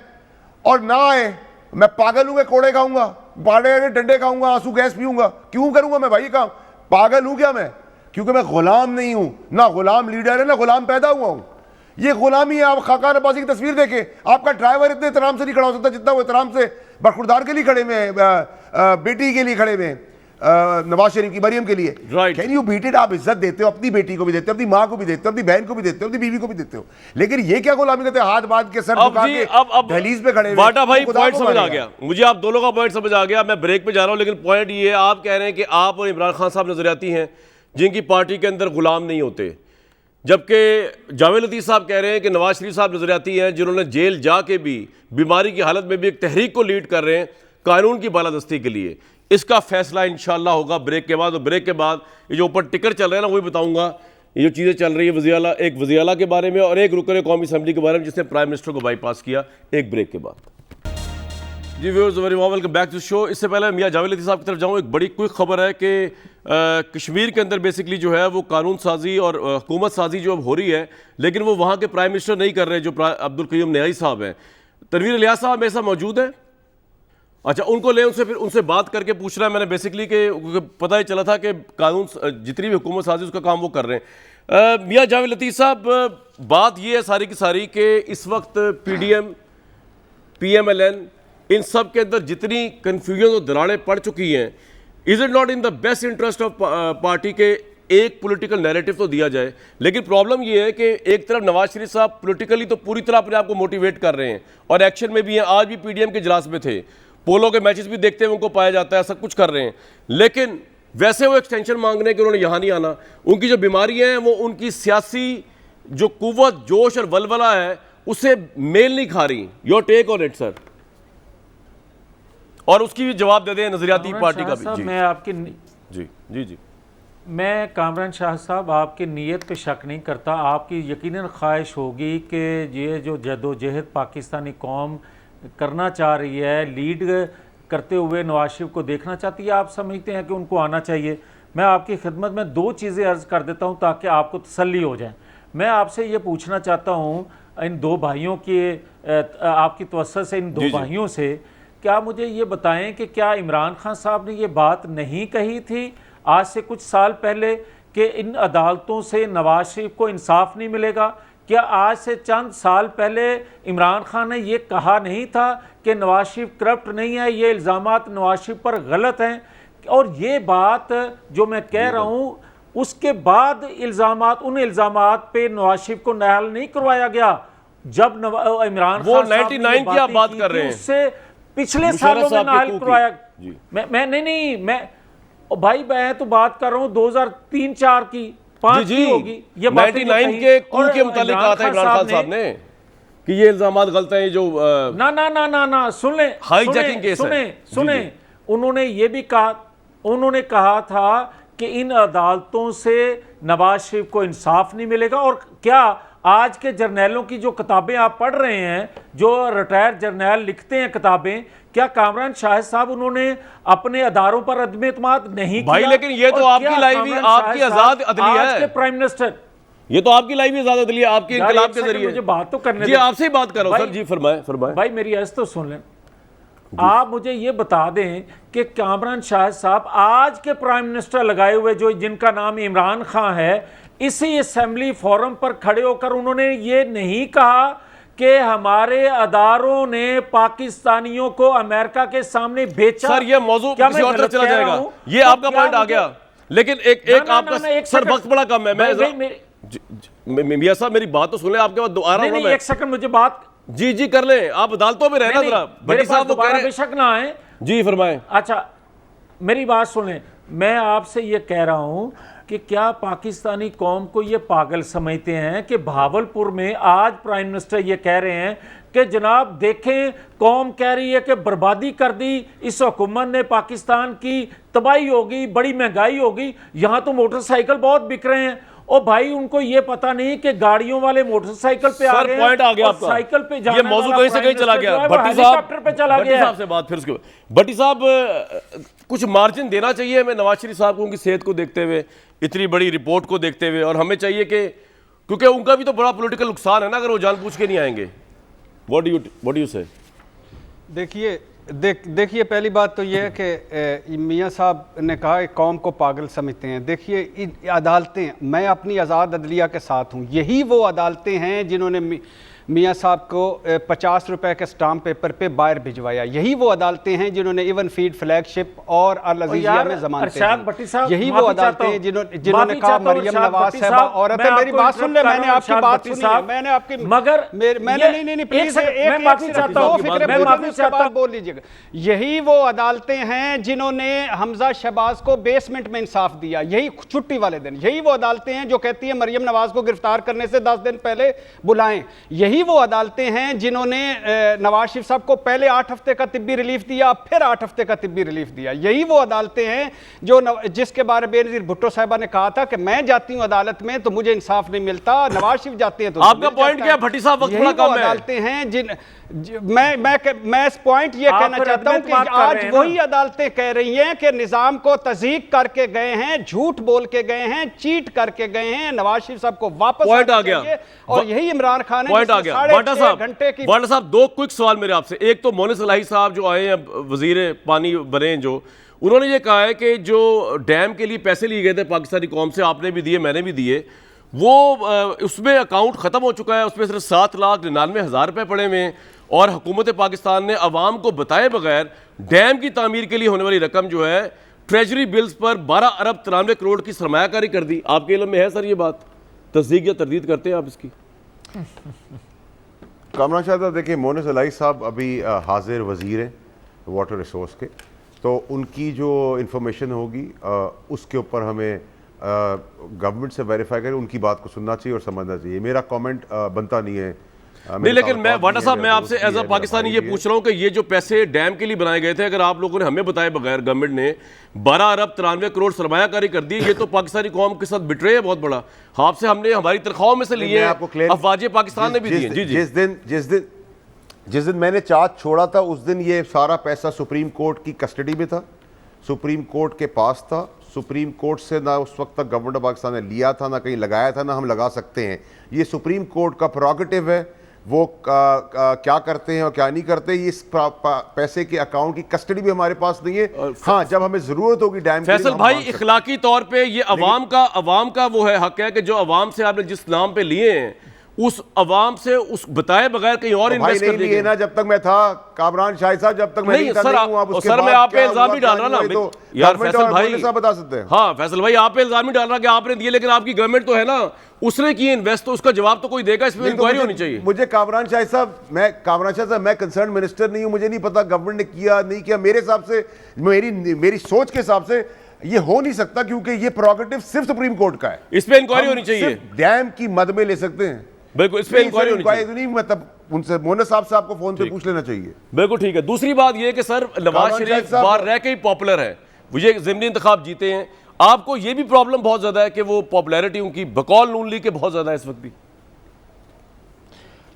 और ना आए? मैं पागल हूं, कोड़े खाऊंगा, पाड़े के डंडे खाऊंगा, आंसू गैस पीऊंगा? क्यों करूंगा मैं भाई काम? पागल हूं क्या मैं? क्योंकि मैं गुलाम नहीं हूं, ना गुलाम लीडर है ना गुलाम पैदा हुआ हूं। ये गुलामी है। आप खाकान अब्बासी की तस्वीर देखें, आपका ड्राइवर इतने एहतराम से नहीं खड़ा हो सकता जितना वो एहतराम से बरखुरदार के लिए खड़े में, बेटी के लिए खड़े में, नवाज शरीफ की मरियम के लिए। Can you beat it? आप इज्जत देते हो, अपनी बेटी को भी देते हो, अपनी माँ को भी देते हो, अपनी बहन को भी देते हो, अपनी बीवी को भी देते हो, लेकिन ये क्या गुलामी करते हैं? हाथ बांध के सर झुका के दहलीज पे खड़े। वाटा भाई पॉइंट समझ आ गया मुझे, आप दोनों का पॉइंट समझ आ गया। मैं ब्रेक पे जा रहा हूं, लेकिन पॉइंट ये है, आप कह रहे हैं कि आप और इमरान खान साहब नजरियाती हैं जिनकी पार्टी के अंदर गुलाम नहीं होते, जबकि जावेद लतीफ साहब कह रहे हैं कि नवाज शरीफ साहब नजरियाती हैं जिन्होंने जेल जाके भी बीमारी की हालत में भी एक तहरीक को लीड कर रहे हैं कानून की बालादस्ती के लिए। इसका फैसला इंशाल्लाह होगा ब्रेक के बाद, और ब्रेक के बाद ये जो ऊपर टिकर चल रहे हैं ना, वही बताऊंगा ये जो चीज़ें चल रही है वज़ीर-ए-आला, एक वज़ीर-ए-आला के बारे में और एक रुकन कौमी असम्बली के बारे में जिसने प्राइम मिनिस्टर को बाईपास किया। एक ब्रेक के बाद जी viewers, very welcome back to show. इससे पहले मियां जावेद लतीफ साहब की तरफ जाऊँ, एक बड़ी क्विक खबर है कि कश्मीर के अंदर बेसिकली जो है वो कानून साजी और हुकूमत साजी जो अब हो रही है, लेकिन वो वहाँ के प्राइम मिनिस्टर नहीं कर रहे जो अब्दुल क़य्यूम न्याई साहब हैं। तनवीर इलियास साहब मेरे साथ मौजूद है। अच्छा, उनको ले, उनसे बात करके पूछना है मैंने बेसिकली कि पता ही चला था कि कानून जितनी भी हुकूमत साजी उसका काम वो कर रहे हैं। मियां जावेद लतीफ साहब, बात ये है सारी की सारी कि इस वक्त PDM, PMLN, इन सब के अंदर जितनी कन्फ्यूजन और दरारें पड़ चुकी हैं, is it not in the best interest of party के एक पॉलिटिकल नैरेटिव तो दिया जाए? लेकिन प्रॉब्लम ये है कि एक तरफ नवाज शरीफ साहब पॉलिटिकली तो पूरी तरह अपने आप को मोटिवेट कर रहे हैं और एक्शन में भी हैं, आज भी PDM के इजलास में थे, पोलो के मैचेस भी देखते हुए उनको पाया जाता है, सब कुछ कर रहे हैं, लेकिन वैसे वो एक्सटेंशन मांग रहे हैं कि उन्होंने यहाँ नहीं आना। उनकी जो बीमारियाँ हैं वो उनकी सियासी जो कुव्वत, जोश और वलवला है उससे मेल नहीं खा रही। Your take on it sir, और उसकी भी जवाब दे दें नजरियाती पार्टी का भी। मैं आपकी जी मैं कामरान शाह साहब आपकी नीयत पे शक नहीं करता। आपकी यकीनन ख्वाहिश होगी कि ये जो जदोजहद पाकिस्तानी कौम करना चाह रही है, लीड करते हुए नवाज शरीफ को देखना चाहती है, आप समझते हैं कि उनको आना चाहिए। मैं आपकी खिदमत में 2 चीज़ें अर्ज़ कर देता हूँ ताकि आपको तसल्ली हो जाए। मैं आपसे ये पूछना चाहता हूँ इन 2 भाइयों के, आपकी तवज्जो से इन 2 भाइयों से, क्या मुझे ये बताएं कि क्या इमरान खान साहब ने ये बात नहीं कही थी आज से कुछ साल पहले कि इन अदालतों से नवाज शरीफ को इंसाफ नहीं मिलेगा? क्या आज से चंद साल पहले इमरान खान ने ये कहा नहीं था कि नवाज शरीफ करप्ट नहीं है? ये इल्ज़ामात नवाज शरीफ पर गलत हैं। और ये बात जो मैं कह रहा हूँ, उसके बाद उन इल्ज़ामात पे नवाज शरीफ को नाअहल नहीं करवाया गया। जब इमरान वो खान 99 की आप बात कर रहे हैं, उससे पिछले सालों में नाअहल करवाया। मैं नहीं भाई मैं तो बात कर रहा हूँ 2003-4 की, 5 की होगी ये 99 के कू के मुतालिक कहा था इमरान खान साहब ने कि ये इल्जामात गलत हैं, जो ना सुन ले, हाईजैकिंग केस है। सुने उन्होंने ये भी कहा, उन्होंने कहा था कि इन अदालतों से नवाज शरीफ को इंसाफ नहीं मिलेगा। और क्या आज के जर्नैलों की जो किताबें आप पढ़ रहे हैं, जो रिटायर्ड जर्नैल लिखते हैं किताबें, क्या कामरान शाहिद साहब उन्होंने अपने अदारों पर अदम एतमाद नहीं भाई किया? लेकिन ये तो आपकी लाइव ही, आपकी आजाद अदलिया है। आज के प्राइम मिनिस्टर, ये तो आपकी लाइव ही आजाद अदलिया, आपके इनकलाब के जरिए। मुझे बात तो करने जी, आपसे ही बात कर रहा हूं सर। जी फरमाएं। भाई मेरी अर्ज तो सुन लें। आप मुझे ये बता दें कि कामरान शाहिद साहब आज के प्राइम मिनिस्टर लगाए हुए, जो जिनका नाम इमरान खान है, इसी असेंबली फोरम पर खड़े होकर उन्होंने ये नहीं कहा कि हमारे अदारों ने पाकिस्तानियों को अमेरिका के सामने बेचा? सर ये मौजू किसी और तरफ चला जाएगा, ये आपका पॉइंट आ गया। लेकिन एक आपका सर वक्त बड़ा कम है। मैं मियां साहब मेरी बात तो सुन ले, आपके बाद आ रहा हूं मैं। एक सेकंड मुझे बात जी कर ले, आप अदालतों में रहना जरा। भट्टी साहब तो कह रहे हैं बेशक ना आए। जी फरमाएं। अच्छा मेरी बात सुने, मैं आपसे ये कह रहा हूं कि क्या पाकिस्तानी कौम को ये पागल समझते हैं कि भावलपुर में आज प्राइम मिनिस्टर ये कह रहे हैं कि जनाब देखें, कौम कह रही है कि बर्बादी कर दी इस हुकूमत ने, पाकिस्तान की तबाही होगी, बड़ी महंगाई होगी, यहाँ तो मोटरसाइकिल बहुत बिक रहे हैं। ओ भाई उनको ये पता नहीं कि गाड़ियों वाले मोटरसाइकिल पे आ गए, पॉइंट आ गया आपका। साइकिल पे जाने ये मौजू कहीं से कहीं चला गया। भट्टी साहब से बात, फिर उसके भट्टी साहब कुछ मार्जिन देना चाहिए हमें नवाज शरीफ साहब को, उनकी सेहत को देखते हुए, इतनी बड़ी रिपोर्ट को देखते हुए। और हमें चाहिए कि क्योंकि उनका भी तो बड़ा पॉलिटिकल नुकसान है ना अगर वो जानबूझ के नहीं आएंगे। व्हाट डू यू से? देखिए पहली बात तो यह है कि मियाँ साहब ने कहा कि कौम को पागल समझते हैं। देखिए अदालतें, मैं अपनी आज़ाद अदलिया के साथ हूँ, यही वो अदालतें हैं जिन्होंने मियाँ साहब को 50 रुपए के स्टाम्प पेपर पे बाहर भिजवाया। यही वो अदालतें हैं जिन्होंने इवन फीड फ्लैगशिप और अल अजीजिया में जमानत दी। यही वो अदालतें हैं जिन्होंने कहा मरियम नवाज साहबा औरत है। मेरी बात सुन ले, मैंने आपकी बात सुनी है, मैंने आपकी, मगर मैंने नहीं प्लीज एक माफी चाहता हूँ, बोल लीजिएगा। यही वो अदालतें हैं जिन्होंने हमजा शहबाज को बेसमेंट में इंसाफ दिया, यही छुट्टी वाले दिन। यही वो अदालतें हैं जो कहती है मरियम नवाज को गिरफ्तार करने से 10 दिन पहले बुलाएं। यही वो अदालतें हैं जिन्होंने नवाज शरीफ साहब को पहले 8 हफ्ते का तिब्बी रिलीफ दिया, फिर 8 हफ्ते का तिब्बी रिलीफ दिया। यही वो अदालतें हैं जो जिसके बारे में बेनजीर भुट्टो साहिबा ने कहा था कि मैं जाती हूं अदालत में तो मुझे इंसाफ नहीं मिलता, नवाज शरीफ जाते हैं तो आपका पॉइंट क्या भट्टी साहब? वक्त बड़ा कम है। अदालतें हैं जिन मैं इस पॉइंट ये कहना चाहता हूं कि आज वही अदालतें कह रही हैं कि निजाम को तज़ीक करके गए हैं, झूठ बोल के गए हैं, चीट करके गए हैं, नवाज शरीफ साहब को वापस पॉइंट आ गया। और यही इमरान खान पॉइंट आ गया। वाटा साहब 2 क्विक सवाल मेरे आपसे। एक तो मोनिस इलाही साहब जो आए हैं, वजीर पानी बने, जो उन्होंने ये कहा है कि जो डैम के लिए पैसे लिए गए थे पाकिस्तानी कौम से, आपने भी दिए मैंने भी दिए, वो उसमें अकाउंट ख़त्म हो चुका है, उसमें सिर्फ 7,99,000 रुपये पड़े हुए हैं। और हुकूमत पाकिस्तान ने अवाम को बताए बगैर डैम की तामीर के लिए होने वाली रकम जो है ट्रेजरी बिल्स पर 12 अरब 93 करोड़ की सरमायाकारी कर दी। आपके इल्म में है सर ये बात? तस्दीक या तरदीद करते हैं आप इसकी? कामरान शाह देखिए, मोनिस इलाही साहब अभी हाजिर वज़ीर हैं वाटर रिसोर्स के, तो उनकी जो इंफॉर्मेशन होगी उसके ऊपर हमें गवर्नमेंट से वेरीफाई करके उनकी बात को सुनना चाहिए और समझना चाहिए। मेरा कमेंट बनता नहीं है। नहीं, लेकिन मैं वाटा साहब मैं आपसे एज अ पाकिस्तानी ये पूछ रहा हूँ कि ये जो पैसे डैम के लिए बनाए गए थे, अगर आप लोगों ने हमें बताए बगैर गवर्नमेंट ने 12 अरब 93 करोड़ सरमायाकारी कर दी, ये तो पाकिस्तानी कौम के साथ बिट्रे है बहुत बड़ा। आपसे हमने हमारी तनख्वाहों में से लिए, अफवाज पाकिस्तान ने भी दिए। जिस दिन मैंने चार्ज छोड़ा था उस दिन ये सारा पैसा सुप्रीम कोर्ट की कस्टडी में था, सुप्रीम कोर्ट के पास था। सुप्रीम कोर्ट से ना उस वक्त तक गवर्नमेंट ऑफ पाकिस्तान ने लिया था, ना कहीं लगाया था, ना हम लगा सकते हैं। ये सुप्रीम कोर्ट का प्रोगेटिव है वो क्या करते हैं और क्या नहीं करते, इस पैसे के अकाउंट की कस्टडी भी हमारे पास नहीं है। हाँ, जब हमें जरूरत होगी डैम की, फैसल भाई, इखलाकी तौर पे ये अवाम का वो है हक है कि जो अवाम से आपने जिस नाम पे लिए हैं उस अवाम से उस बताए बगैर कहीं और इन्वेस्ट कर देंगे ना। जब तक मैं था कामरान शाहिद साहब, जब तक मैं नहीं था, सर, नहीं हूं, आप उसके सर मैं बाद आप पे क्या इल्जाम हुआ, नहीं डाल रहा क्या ना नहीं हुआ, तो यार गवर्नमेंट फैसल और भाई, मौलवी साहब बता सकते हैं। हाँ फैसल भाई, आप पे इल्जाम नहीं डाल रहा कि आपने दिए, लेकिन आपकी गवर्नमेंट तो है ना, उसने किए इन्वेस्ट, तो उसका जवाब तो कोई देगा, इसमें इंक्वायरी होनी चाहिए। मुझे कामरान शाहिद साहब, मैं कंसर्न मिनिस्टर नहीं हूं, मुझे नहीं पता गवर्नमेंट ने किया नहीं किया। मेरे हिसाब से, मेरी सोच के हिसाब से ये हो नहीं सकता, क्योंकि ये प्रोगेटिव सिर्फ सुप्रीम कोर्ट का है। इस पे इंक्वायरी होनी चाहिए। डैम की मद में ले सकते हैं, बिल्कुल, इस पे इंक्वायरी होनी चाहिए। नहीं, मतलब उनसे मोहन साहब से आपको फोन पे पूछ लेना चाहिए। बिल्कुल ठीक है। दूसरी बात यह कि सर नवाज शरीफ बाहर रह के ही पॉपुलर है, वो ये ज़िमनी इंतखाब जीते हैं, आपको ये भी प्रॉब्लम बहुत ज्यादा है कि वो पॉपुलैरिटी उनकी बकौल नून लीग के बहुत ज्यादा है इस वक्त भी।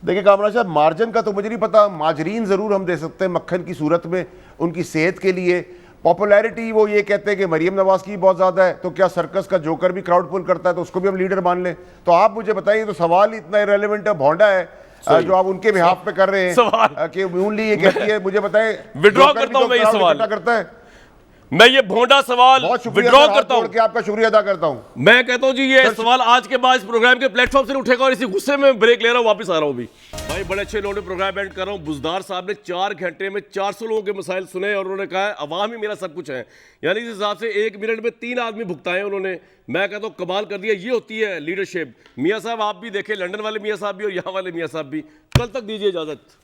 देखिए कामरान साहब, मार्जिन का तो मुझे नहीं पता, माजरीन जरूर हम दे सकते हैं मक्खन की सूरत में उनकी सेहत के लिए। पॉपुलैरिटी वो ये कहते हैं कि मरीम नवाज की बहुत ज्यादा है, तो क्या सर्कस का जोकर भी क्राउड पुल करता है तो उसको भी हम लीडर मान लें? तो आप मुझे बताइए, तो सवाल इतना इरेलेवेंट है, भोंडा है जो आप उनके बिहाफ पे कर रहे हैं कि ओनली ये कहती है। मुझे बताएं, विड्रॉ करता हूं मैं ये सवाल, करता है, मैं ये भोंडा सवाल विड्रॉ करता हूं, आपका शुक्रिया अदा करता हूं। मैं कहता हूं जी ये सवाल आज के बाद इस प्रोग्राम के प्लेटफॉर्म से उठेगा, और इसी गुस्से में ब्रेक ले रहा हूं, वापस आ रहा हूं भी। भाई बड़े अच्छे लोगों ने प्रोग्राम एंड कर रहा हूं। बुजदार साहब ने 4 घंटे में 400 लोगों के मसाइल सुने और उन्होंने कहा अवाम ही मेरा सब कुछ है, यानी इस हिसाब से 1 मिनट में 3 आदमी भुगताए उन्होंने। मैं कहता हूं कमाल कर दिया, ये होती है लीडरशिप। मियाँ साहब आप भी देखें, लंदन वाले मियाँ साहब भी और यहाँ वाले मियाँ साहब भी। कल तक दीजिए इजाजत।